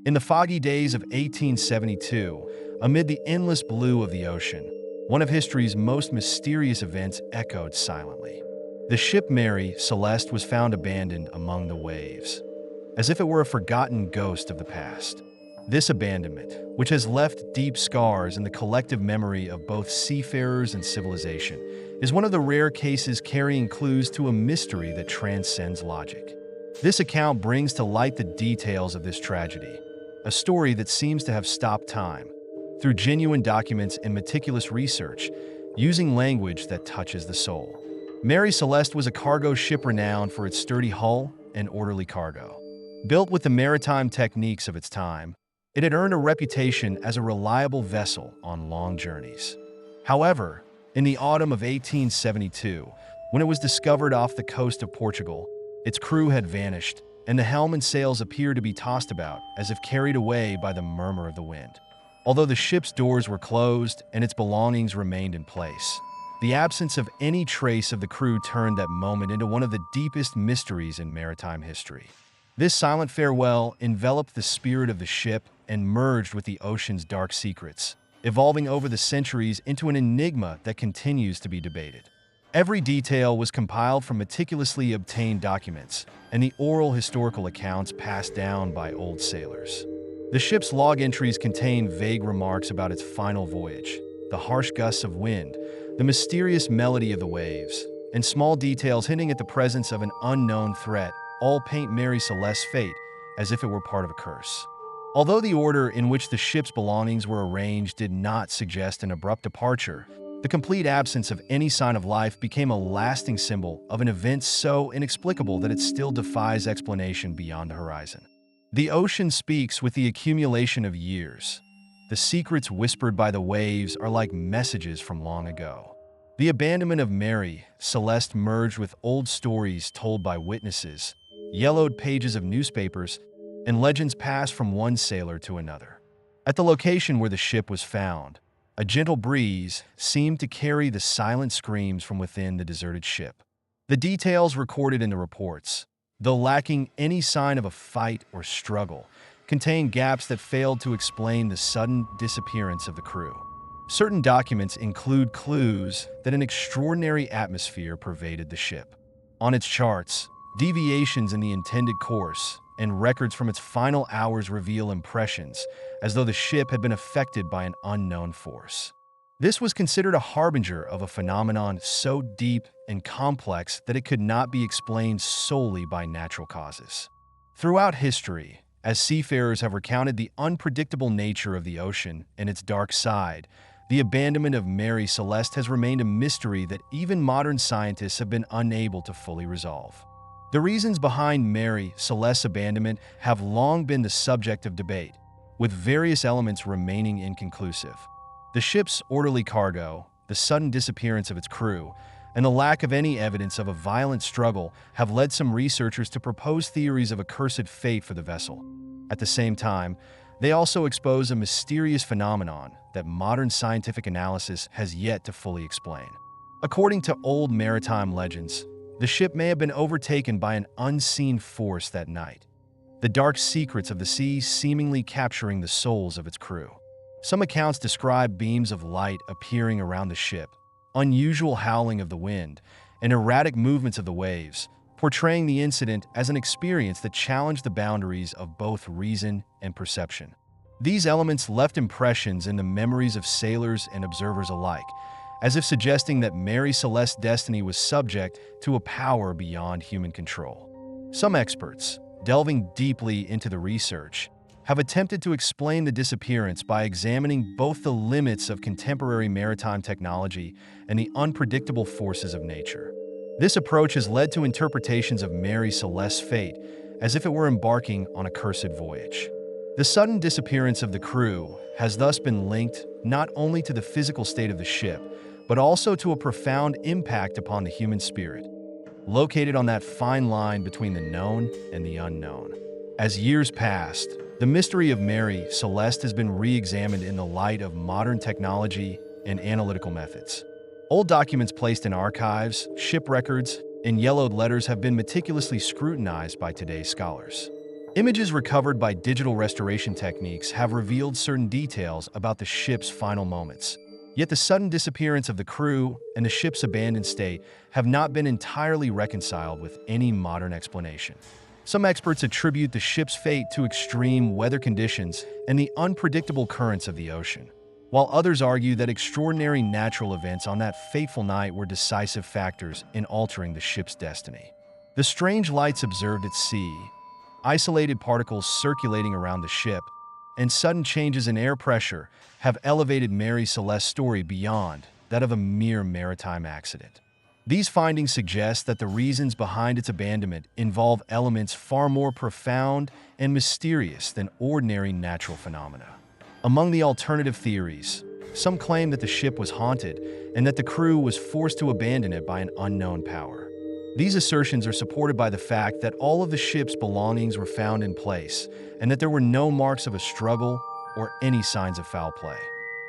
In the foggy days of 1872, amid the endless blue of the ocean, one of history's most mysterious events echoed silently. The ship Mary Celeste was found abandoned among the waves, as if it were a forgotten ghost of the past. This abandonment, which has left deep scars in the collective memory of both seafarers and civilization, is one of the rare cases carrying clues to a mystery that transcends logic. This account brings to light the details of this tragedy, a story that seems to have stopped time, through genuine documents and meticulous research, using language that touches the soul. Mary Celeste was a cargo ship renowned for its sturdy hull and orderly cargo. Built with the maritime techniques of its time, it had earned a reputation as a reliable vessel on long journeys. However, in the autumn of 1872, when it was discovered off the coast of Portugal, its crew had vanished, and the helm and sails appeared to be tossed about as if carried away by the murmur of the wind. Although the ship's doors were closed and its belongings remained in place, the absence of any trace of the crew turned that moment into one of the deepest mysteries in maritime history. This silent farewell enveloped the spirit of the ship and merged with the ocean's dark secrets, evolving over the centuries into an enigma that continues to be debated. Every detail was compiled from meticulously obtained documents and the oral historical accounts passed down by old sailors. The ship's log entries contain vague remarks about its final voyage, the harsh gusts of wind, the mysterious melody of the waves, and small details hinting at the presence of an unknown threat all paint Mary Celeste's fate as if it were part of a curse. Although the order in which the ship's belongings were arranged did not suggest an abrupt departure, the complete absence of any sign of life became a lasting symbol of an event so inexplicable that it still defies explanation beyond the horizon. The ocean speaks with the accumulation of years. The secrets whispered by the waves are like messages from long ago. The abandonment of Mary Celeste merged with old stories told by witnesses, yellowed pages of newspapers, and legends passed from one sailor to another. At the location where the ship was found, a gentle breeze seemed to carry the silent screams from within the deserted ship. The details recorded in the reports, though lacking any sign of a fight or struggle, contained gaps that failed to explain the sudden disappearance of the crew. Certain documents include clues that an extraordinary atmosphere pervaded the ship. On its charts, deviations in the intended course and records from its final hours reveal impressions as though the ship had been affected by an unknown force. This was considered a harbinger of a phenomenon so deep and complex that it could not be explained solely by natural causes. Throughout history, as seafarers have recounted the unpredictable nature of the ocean and its dark side, the abandonment of Mary Celeste has remained a mystery that even modern scientists have been unable to fully resolve. The reasons behind Mary Celeste's abandonment have long been the subject of debate, with various elements remaining inconclusive. The ship's orderly cargo, the sudden disappearance of its crew, and the lack of any evidence of a violent struggle have led some researchers to propose theories of a cursed fate for the vessel. At the same time, they also expose a mysterious phenomenon that modern scientific analysis has yet to fully explain. According to old maritime legends, the ship may have been overtaken by an unseen force that night, the dark secrets of the sea seemingly capturing the souls of its crew. Some accounts describe beams of light appearing around the ship, unusual howling of the wind, and erratic movements of the waves, portraying the incident as an experience that challenged the boundaries of both reason and perception. These elements left impressions in the memories of sailors and observers alike, as if suggesting that Mary Celeste's destiny was subject to a power beyond human control. Some experts, delving deeply into the research, have attempted to explain the disappearance by examining both the limits of contemporary maritime technology and the unpredictable forces of nature. This approach has led to interpretations of Mary Celeste's fate as if it were embarking on a cursed voyage. The sudden disappearance of the crew has thus been linked not only to the physical state of the ship, but also to a profound impact upon the human spirit, located on that fine line between the known and the unknown. As years passed, the mystery of Mary Celeste has been re-examined in the light of modern technology and analytical methods. Old documents placed in archives, ship records, and yellowed letters have been meticulously scrutinized by today's scholars. Images recovered by digital restoration techniques have revealed certain details about the ship's final moments. Yet the sudden disappearance of the crew and the ship's abandoned state have not been entirely reconciled with any modern explanation. Some experts attribute the ship's fate to extreme weather conditions and the unpredictable currents of the ocean, while others argue that extraordinary natural events on that fateful night were decisive factors in altering the ship's destiny. The strange lights observed at sea, isolated particles circulating around the ship, and sudden changes in air pressure have elevated Mary Celeste's story beyond that of a mere maritime accident. These findings suggest that the reasons behind its abandonment involve elements far more profound and mysterious than ordinary natural phenomena. Among the alternative theories, some claim that the ship was haunted and that the crew was forced to abandon it by an unknown power. These assertions are supported by the fact that all of the ship's belongings were found in place and that there were no marks of a struggle or any signs of foul play.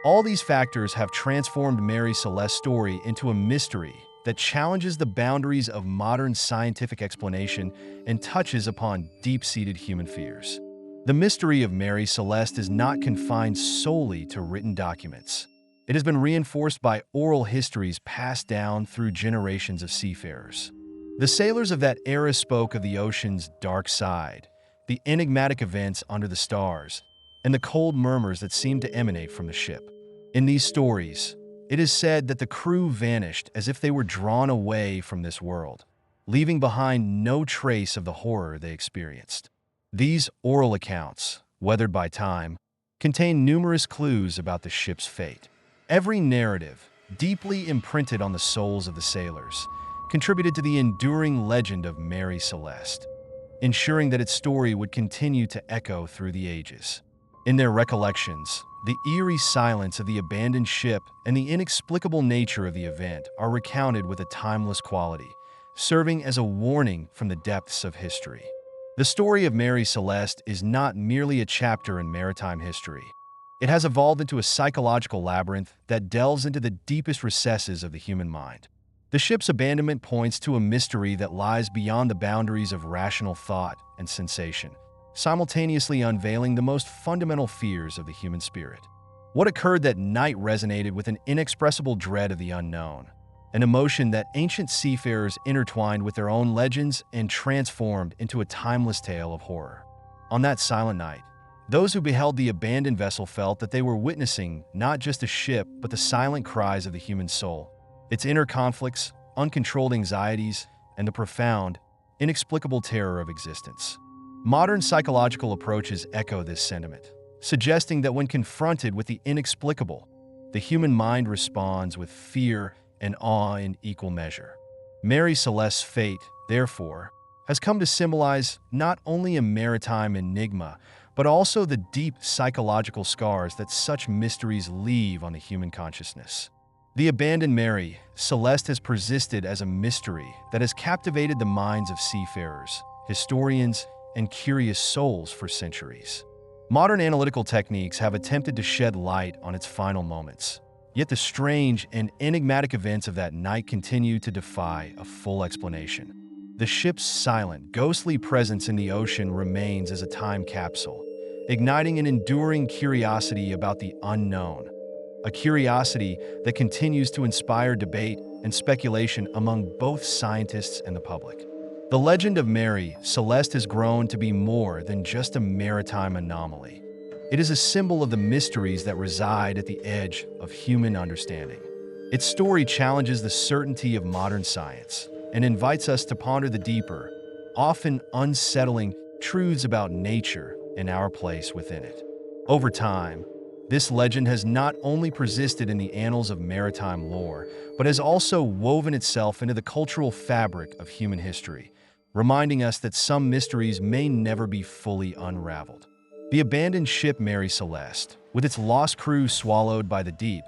All these factors have transformed Mary Celeste's story into a mystery that challenges the boundaries of modern scientific explanation and touches upon deep-seated human fears. The mystery of Mary Celeste is not confined solely to written documents. It has been reinforced by oral histories passed down through generations of seafarers. The sailors of that era spoke of the ocean's dark side, the enigmatic events under the stars, and the cold murmurs that seemed to emanate from the ship. In these stories, it is said that the crew vanished as if they were drawn away from this world, leaving behind no trace of the horror they experienced. These oral accounts, weathered by time, contain numerous clues about the ship's fate. Every narrative, deeply imprinted on the souls of the sailors, contributed to the enduring legend of Mary Celeste, ensuring that its story would continue to echo through the ages. In their recollections, the eerie silence of the abandoned ship and the inexplicable nature of the event are recounted with a timeless quality, serving as a warning from the depths of history. The story of Mary Celeste is not merely a chapter in maritime history. It has evolved into a psychological labyrinth that delves into the deepest recesses of the human mind. The ship's abandonment points to a mystery that lies beyond the boundaries of rational thought and sensation, simultaneously unveiling the most fundamental fears of the human spirit. What occurred that night resonated with an inexpressible dread of the unknown, an emotion that ancient seafarers intertwined with their own legends and transformed into a timeless tale of horror. On that silent night, those who beheld the abandoned vessel felt that they were witnessing not just a ship, but the silent cries of the human soul, its inner conflicts, uncontrolled anxieties, and the profound, inexplicable terror of existence. Modern psychological approaches echo this sentiment, suggesting that when confronted with the inexplicable, the human mind responds with fear and awe in equal measure. Mary Celeste's fate, therefore, has come to symbolize not only a maritime enigma, but also the deep psychological scars that such mysteries leave on the human consciousness. The abandoned Mary Celeste has persisted as a mystery that has captivated the minds of seafarers, historians, and curious souls for centuries. Modern analytical techniques have attempted to shed light on its final moments, yet the strange and enigmatic events of that night continue to defy a full explanation. The ship's silent, ghostly presence in the ocean remains as a time capsule, igniting an enduring curiosity about the unknown, a curiosity that continues to inspire debate and speculation among both scientists and the public. The legend of Mary Celeste has grown to be more than just a maritime anomaly. It is a symbol of the mysteries that reside at the edge of human understanding. Its story challenges the certainty of modern science and invites us to ponder the deeper, often unsettling truths about nature and our place within it. Over time, this legend has not only persisted in the annals of maritime lore, but has also woven itself into the cultural fabric of human history, reminding us that some mysteries may never be fully unraveled. The abandoned ship Mary Celeste, with its lost crew swallowed by the deep,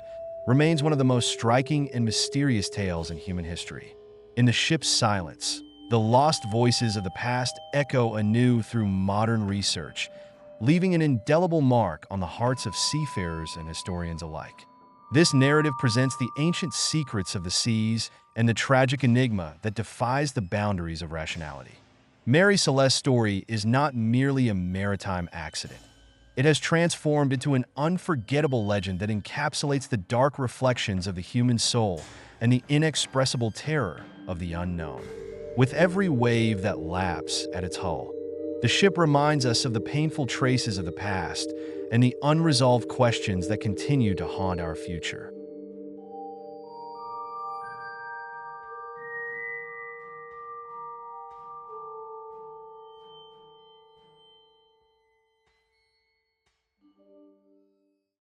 remains one of the most striking and mysterious tales in human history. In the ship's silence, the lost voices of the past echo anew through modern research, leaving an indelible mark on the hearts of seafarers and historians alike. This narrative presents the ancient secrets of the seas and the tragic enigma that defies the boundaries of rationality. Mary Celeste's story is not merely a maritime accident. It has transformed into an unforgettable legend that encapsulates the dark reflections of the human soul and the inexpressible terror of the unknown. With every wave that laps at its hull, the ship reminds us of the painful traces of the past and the unresolved questions that continue to haunt our future.